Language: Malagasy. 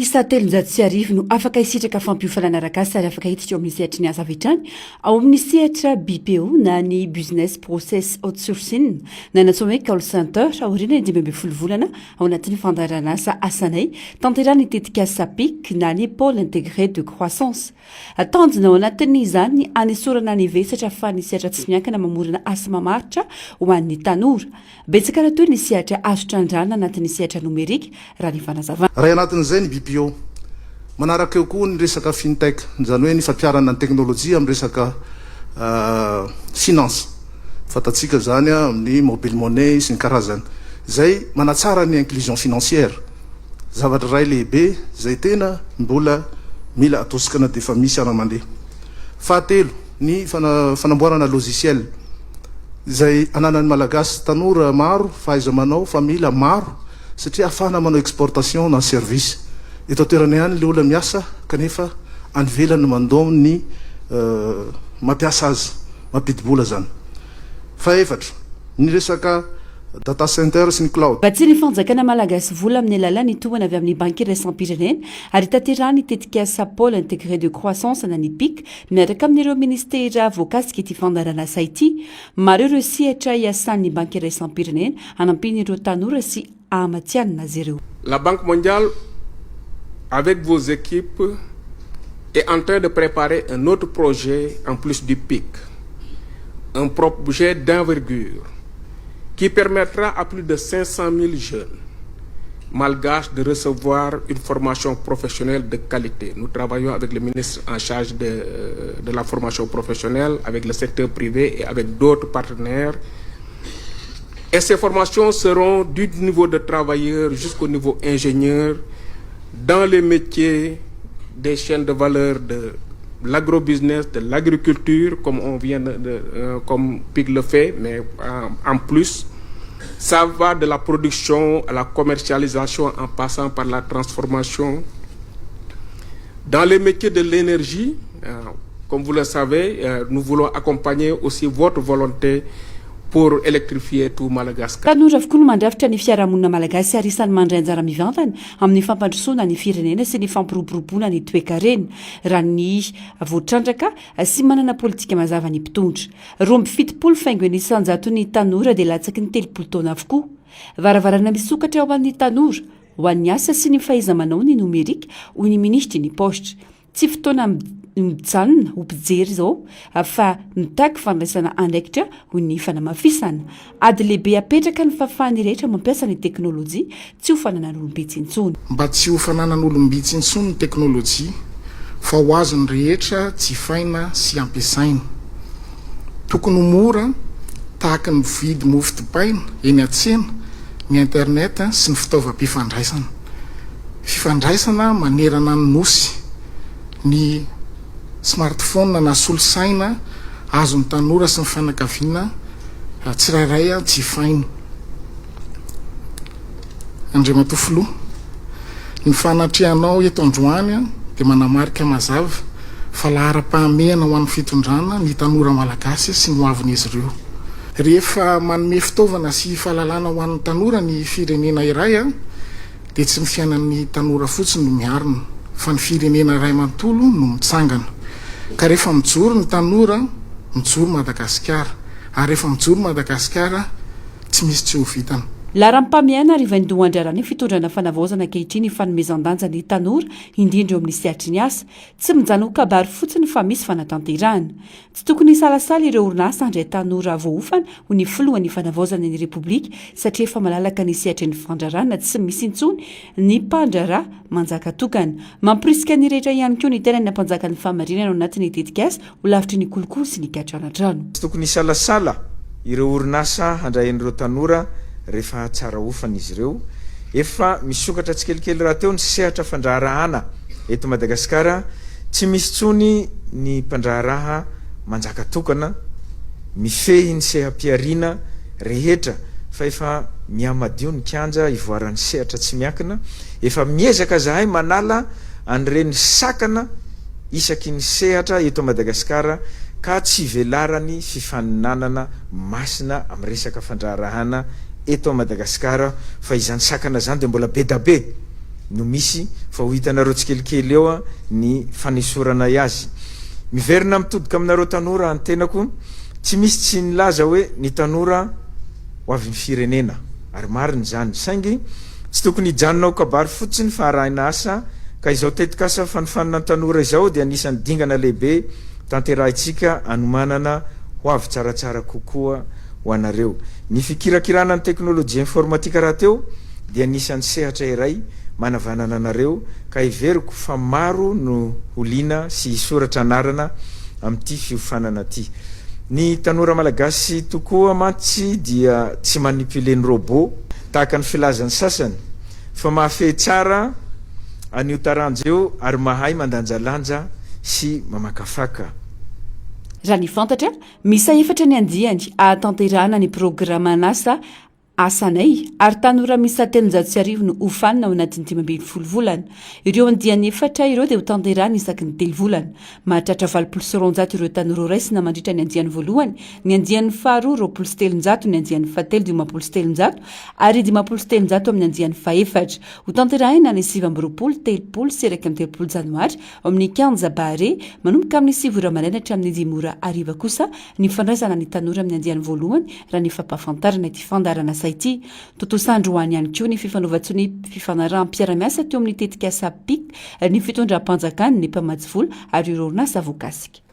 Isa telonjato sy arivo no afaka isitraka fampiofanana arak'asa ary afaka hiditra eo amin'ny sehatra ny asa avy hatrany ao amin'ny sehatra BPO na ny business process outsourcing na natsoa hoe call center aoriana ny 5 volana ao anatin'ny fandarana asa asanay tanterana itetika SAPIC na ny pôle intégré de croissance tanjona ao anatin'izany anesorana ny vesatra fa ny sehatra tsy miankina mamorona asa mamaritra ho an'ny tanora betsaka raha toy ny sehatra azo trandrana anatin'ny sehatra nomerika raha ny fanazavana raha anatin'izay ny BPO manaraka eo koa ny resaka fintech zany hoe ny fampiarana ny teknôlôjia amin'ny resaka finance fatatsika zany amin'ny mobile money sy ny karazany zay manatsara ny inclusion financière zavatra ray lehibe zay tena mbola mila atosikana de fa misy ana mandeha fahatelo ny fanamboarana logiciel zay ananan'ny malagasy tanora maro fahaiza manao fa mila maro satria afahana manao exportation na service eto toerana ihany le olona miasa kanefa anivelany mandao ny mampiasa azy mampidibola zany faefatra ny resaka data center sy ny cloud batsy ny fanjakana malagasy vola amin'ny alalany tohana avy amin'ny banque raisam-pirenena ary tanterahany itetika asa pôle intégré de croissance na ny PIC miaraka amin'ireo ministera voakasika ity fandarana asa ity maro ireo sehatra iasan'ny banque raisam-pirenena hanampiny ireo tanora sy ahamatsianina azy ireo. La Banque mondiale avec vos équipes est en train de préparer un autre projet en plus du PIC, un projet d'envergure qui permettra à plus de 500 000 jeunes malgaches de recevoir une formation professionnelle de qualité. Nous travaillons avec le ministre en charge de la formation professionnelle, avec le secteur privé et avec d'autres partenaires. Et ces formations seront du niveau de travailleur jusqu'au niveau ingénieur dans les métiers des chaînes de valeur de l'agrobusiness, de l'agriculture, comme on vient comme PIC le fait, mais en plus, ça va de la production à la commercialisation en passant par la transformation. Dans les métiers de l'énergie, comme vous le savez, nous voulons accompagner aussi votre volonté pour électrifier tout Madagascar. Tanora avokoa no mandrafitra ny fiarahamonina malagasy ary isan'ny mandray anjara mivantana amin'ny fampandrosoana ny firenena sy ny fampiroboroboana ny toekarena raha ny voatrandraka sy manana politika mazava ny mpitondra. Roa amby fitopolo faingo ny isanjato ny tanora dia latsaky ny 30 taona avokoa. Varavarana misokatra ao an'ny tanora ho an'ny asa sy ny fahaiza-manao ny nomerika ho ny ministry ny postra. Tsy fotoana mijanona ho mpijery zao fa mitaky fandraisana andraikitra ho ny fanamafisana ady lehibe apetraka ny fahafahany rehetra mampiasa ny teknôlôjia tsy ho fananany olombitsy intsony mba tsy ho fananany olombitsy intsony ny teknôlôjia fa ho azony rehetra jifaina sy ampiasaina tokony mora tahaka ny vidy mofo dipaina eny an-tsena ny internet sy ny fitaovam-pifandraisana fifandraisana manerana ny nosy ny smartphone na solosaina azon'ny tanora sy ny fanakaviana tsirairay jifaina andriamatofoloha ny fanatrehanao eto androany dia manamarika mazava fa lahara-pahamehana ho an'ny fitondrana ny tanora malagasy sy ny hoavin'izy ireo rehefa manome fitaovana sy fahalalana ho an'ny tanora ny firenena iray dia tsy ny fiainan'ny tanora fotsiny no miarina fa ny firenena iray manontolo no mitsangana ka rehefa mijoro ny tanora mijoro Madagasikara ary rehefa mijoro Madagasikara tsy misy tsy ho vitana. Laharam-pamiana ary vaindohan-drara ny fitondrana fanavaozana ankehitriny fanomezan-danja ny tanora indrindra eo amin'ny sehatry ny asa tsy mijano ho kabary fotsiny fa misy fanatanterahana tsy tokony hisalasala ireo orinasa handray tanora voahofana ho ny filohan'ny fanavaozana ny repoblika satria efa malalaka ny sehatry ny fandrarana tsy misy intsony ny mpandrara manjaka tokana mampirisika ny rehetra ihany koa ny tenany nampanjaka ny famarinana ao anatin'ny tetikasa ho lavitry ny kolokolo sy ny gatranadrano. Tsy tokony hisalasala ireo orinasa handrayan'ireo tanora rehefa tsara ofana izy ireo efa misokatra tsikelikely raha teo ny sehatra fandraharahana eto Madagasikara tsy misy tsony ny mpandraharaha manjaka tokana mifehy ny seha-piarina rehetra fa efa miamadio ny kianja ivoaran'ny sehatra tsy miankina efa miezaka zahay manala an'ireny sakana isaky ny sehatra eto Madagasikara ka tsy velarany fifaninanana masina amin'ny resaka fandraharahana eto Madagasikara fa izany sakana zany dia mbola be da be no misy fa ho hitanareo tsikelikely eo a ny fanesorana azy miverina mitodika aminareo tanora any tenako tsy misy tsy nilaza hoe ny tanora ho avy ny firenena ary mariny zany saingy tsy tokony hijanonao kabary fotsiny fa arahina asa ka izao tetika asa fanofanana ny tanora izao dia anisan'ny dingana lehibe tanterahintsika anomanana ho avy tsaratsara kokoa ho anareo ny fikirakirana ny teknôlôjia informatika raha teo dia anisan'ny sehatra iray manavanana anareo ka iveriko fa maro no holiana sy hisoratra anarana amin'ity fiofanana ty ny tanora malagasy tokoa mantsy dia tsy manipuleny robot tahaka ny filazan'ny sasany fa mahafehy tsara anio taranjeo ary mahay mandanjalanja sy mamakafaka raha ny fantatra misa efatra ny andiany ahatanterahana ny programa anasa asanay ary tanora misa 300 no ofanina ao anatin'ny 12 volana ireo andiany efatra ireo dia ho tanterahana isaky ny 3 volana mahatratra 29 ireo tanora raisina mandritra ny andiany voalohany ny andiany faharoa 27 ny andiany fahatelo 27 ary 27 amin'ny andiany faefatra ho tanterahina ny 7 telopolo sy 1 janoary ao amin'ny 15 bare manomboka amin'ny 9 ora maraina hatramin'ny 10 ora ariva kosa ny fandraisana ny tanora amin'ny andiany voalohany raha ny fampahafantarana ity fandarana ity totosandro hoany ihany koa ny fifanaovatsony fifanarahanmpiaramiasa teo amin'ny tetika asa pik ny fitondram-panjakany ny mpamatsy vola ary ireo orinasa voakasika